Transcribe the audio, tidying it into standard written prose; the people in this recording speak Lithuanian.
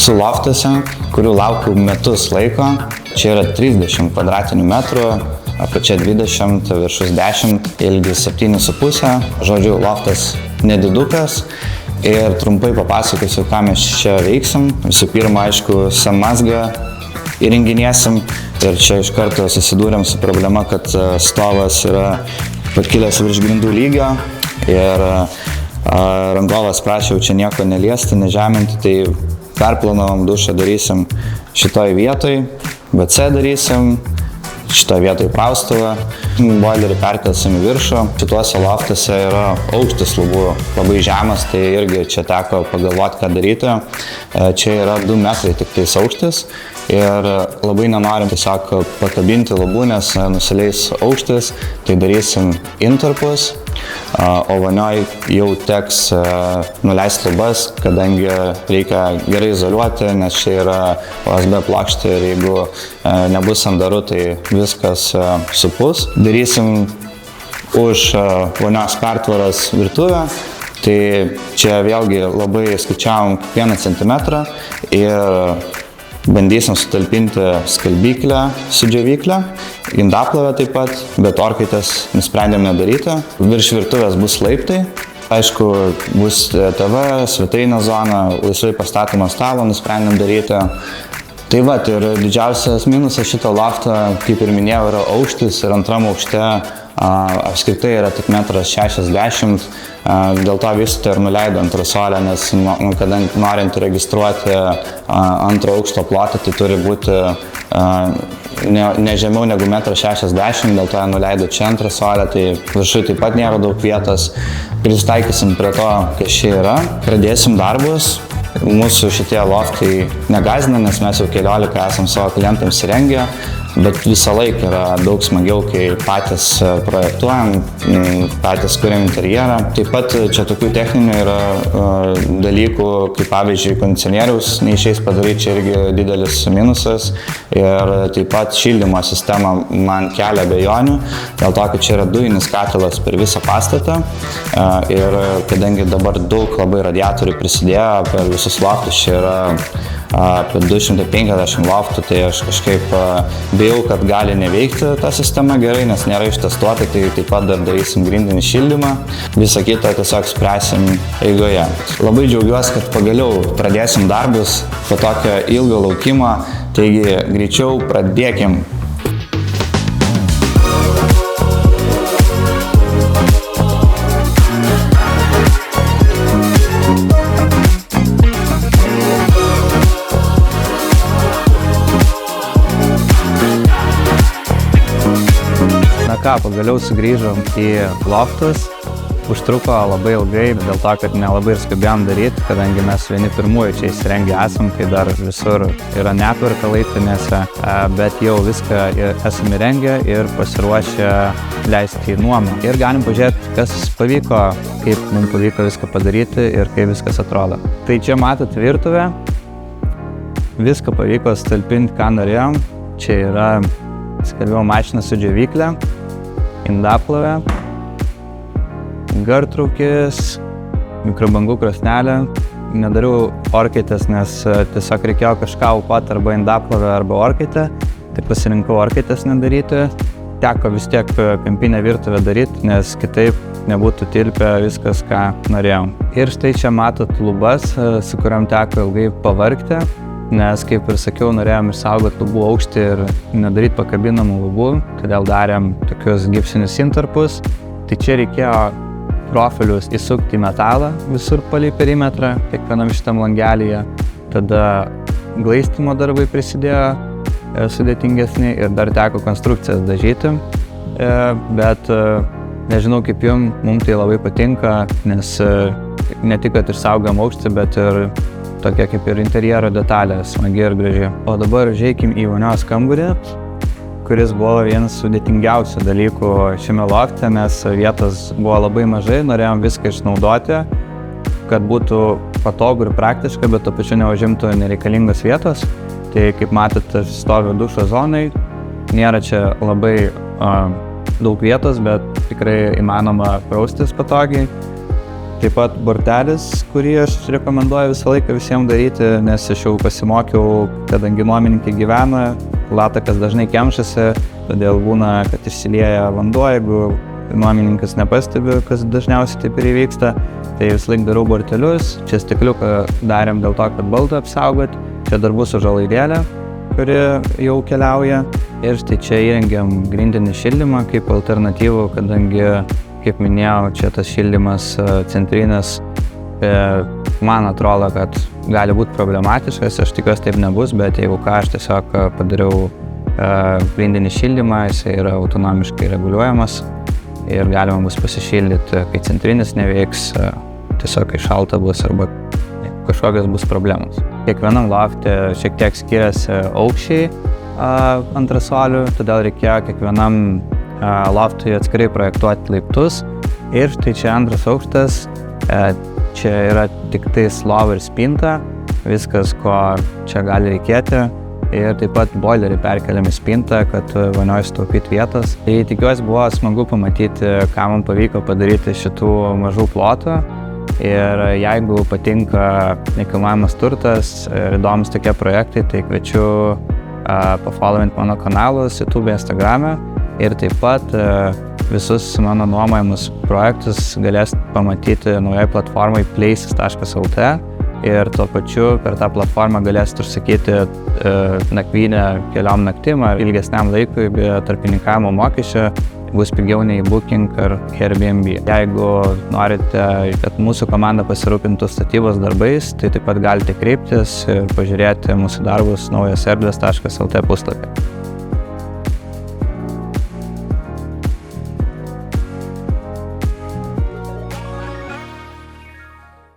Esu loftuose, kurių laukiu metus laiko. Čia yra 30 kvadratinių metrų, apačia 20, viršus 10, ilgis 7,5. Žodžiu, loftas nedidukas. Ir trumpai papasakosiu, ką mes čia veiksim. Visų pirma, aišku, samazgą įrenginėsim. Ir čia iš karto susidūrėm su problema, kad stovas yra pakilęs virš grindų lygio. Ir rangovas prašė čia nieko neliesti, nežeminti, tai perplanavom dušą darysim šitoj vietoj, WC darysim, šitoj vietoj praustuvą, boilerį perkelsim į viršų. Šituose loftuose yra aukštis lubų labai žemas, tai irgi čia teko pagalvoti, ką daryti. Čia yra 2 metrai tik tais aukštis ir labai nenorim tiesiog pakabinti lubų, nes nusileis aukštis, tai darysim intarpus. O vonioj jau teks nuleisti lubas, kadangi reikia gerai izoliuoti, nes čia yra OSB plokštė ir jeigu nebus sandaru, tai viskas supus. Darysim už vonios pertvaros virtuvę, tai čia vėlgi labai skaičiavom 1 centimetrą ir bandysim sutalpinti skalbyklę su džiovyklę, indaplovę taip pat, bet orkaitės nusprendėm nedaryti. Virš virtuvės bus laiptai, aišku, bus TV, svetainė zona, laisvai pastatoma stalo nusprendėm daryti. Tai va, ir didžiausias minusas šito lofto, kaip ir minėjau, yra aukštis ir antram aukšte apskritai yra tik 1,60 m, dėl to vystytoja ir nuleido antrasolę, nes kadangi norint registruoti antro aukšto plotą, tai turi būti ne žemiau negu 1,60 m, dėl to nuleido čia antrasolę, tai viršui taip pat nėra daug vietos. Pristaikysim prie to, kas čia yra, pradėsim darbus. Mūsų šitie loftai negazina, nes mes jau 14 esam savo klientams įrengę, bet visą laiką yra daug smagiau, kai patys projektuojam, patys kuriam interjerą. Taip pat čia tokių techninių yra dalykų, kaip pavyzdžiui kondicionieriaus neišeis padaryti, čia irgi didelis minusas. Ir taip pat šildymo sistema man kelia abejonių, dėl to, kad čia yra dujinis katilas per visą pastatą. Ir kadangi dabar daug labai radiatorių prisidėjo per visus loftus, čia yra apie 250 loftų, tai aš kažkaip bijau, kad gali neveikti ta sistema gerai, nes nėra ištestuota, tai taip pat dar darysim grindinį šildymą. Visą kitą tiesiog spręsim eigoje. Labai džiaugiuosi, kad pagaliau pradėsim darbus po tokio ilgo laukimo, taigi greičiau pradėkim. Pagaliau sugrįžom į loftus. Užtruko labai ilgai, dėl to, kad nelabai ir skubėjom daryti, kadangi mes vieni pirmųjų čia įsirengę esam, kai dar visur yra netvarka laiptinėse, bet jau viską esam įrengę ir pasiruošę leisti į nuomą. Ir galim pažiūrėti, kas pavyko, kaip mums pavyko viską padaryti ir kaip viskas atrodo. Tai čia matot virtuvę, viską pavyko sutalpinti, ką norėjom. Čia yra skalbimo mašina su džiovyklė, indaplovė, gartraukis, mikrobangų krosnelė. Nedariau orkaitės, nes tiesiog reikėjo kažką aukoti arba indaplovę arba orkaitę, tai pasirinkau orkaitės nedaryti. Teko vis tiek kampinę virtuvę daryti, nes kitaip nebūtų tilpę viskas, ką norėjom. Ir štai čia matot lubas, su kuriam teko ilgai pavargti, nes, kaip ir sakiau, norėjom išsaugoti lubų aukštį ir nedaryti pakabinamų lubų, todėl darėm tokius gipsinius intarpus. Tai čia reikėjo profilius įsukti į metalą visur palei perimetrą, kiekvienam šitam langelyje. Tada glaistymo darbai prisidėjo sudėtingesni ir dar teko konstrukcijas dažyti. Bet nežinau kaip jum, mums tai labai patinka, nes ne tik, kad išsaugom aukštį, bet ir tokia kaip ir interjero detalė, smagi ir graži. O dabar užeikim į vonios kambarį, kuris buvo vienas sudėtingiausių dalykų šiame lofte, nes vietos buvo labai mažai, norėjom viską išnaudoti, kad būtų patogu ir praktiška, bet tuo pačiu neužimtų nereikalingos vietos. Tai kaip matot, aš stoviu dušo zonai, nėra čia labai daug vietos, bet tikrai įmanoma praustis patogiai. Taip pat bortelis, kurį aš rekomenduoju visą laiką visiems daryti, nes aš jau pasimokiau, kadangi nuomininkai gyvena, latakas dažnai kemšasi, todėl būna, kad išsilieja vanduo, jeigu nuomininkas nepastebi, kas dažniausiai taip ir įvyksta. Tai vis laik darau bortelius, čia stikliuką darėm dėl to, kad baldą apsaugot, čia dar bus užuolaidėlė, kuri jau keliauja. Ir štai čia įrengiam grindinį šildymą kaip alternatyvų, kadangi, kaip minėjau, čia tas šildymas centrinis, man atrodo, kad gali būti problematiškas, aš tikiuosi taip nebus, bet jeigu ką, aš tiesiog padariau grindinį šildymą, jisai yra autonomiškai reguliuojamas ir galima bus pasišildyti, kai centrinis neveiks, tiesiog kai šalta bus arba kažkokios bus problemos. Kiekvienam lofte šiek tiek skiriasi aukščiai antrasolių, todėl reikėjo kiekvienam loftui atskirai projektuoti laiptus. Ir štai čia antras aukštas, čia yra tik tais lova ir spinta, viskas, ko čia gali reikėti. Ir taip pat boilerį perkeliam į spintą, kad vonioj sutaupyti vietos. Tai tikiuosi buvo smagu pamatyti, ką man pavyko padaryti šitų mažų plotų. Ir jeigu patinka nekilnojamas turtas ir įdomus tokie projektai, tai kviečiu pafollowint mano kanalus YouTube, Instagram'e. Ir taip pat visus mano nuomojamus projektus galės pamatyti naujoje platformai places.lt. Ir tuo pačiu per tą platformą galėsite užsakyti nakvynę keliom naktim ar ilgesniam laikui be tarpininkavimo mokesčio. Bus pigiau nei Booking ar Airbnb. Jeigu norite, kad mūsų komanda pasirūpintų statybos darbais, tai taip pat galite kreiptis ir pažiūrėti mūsų darbus naujaserdvės.lt puslapį.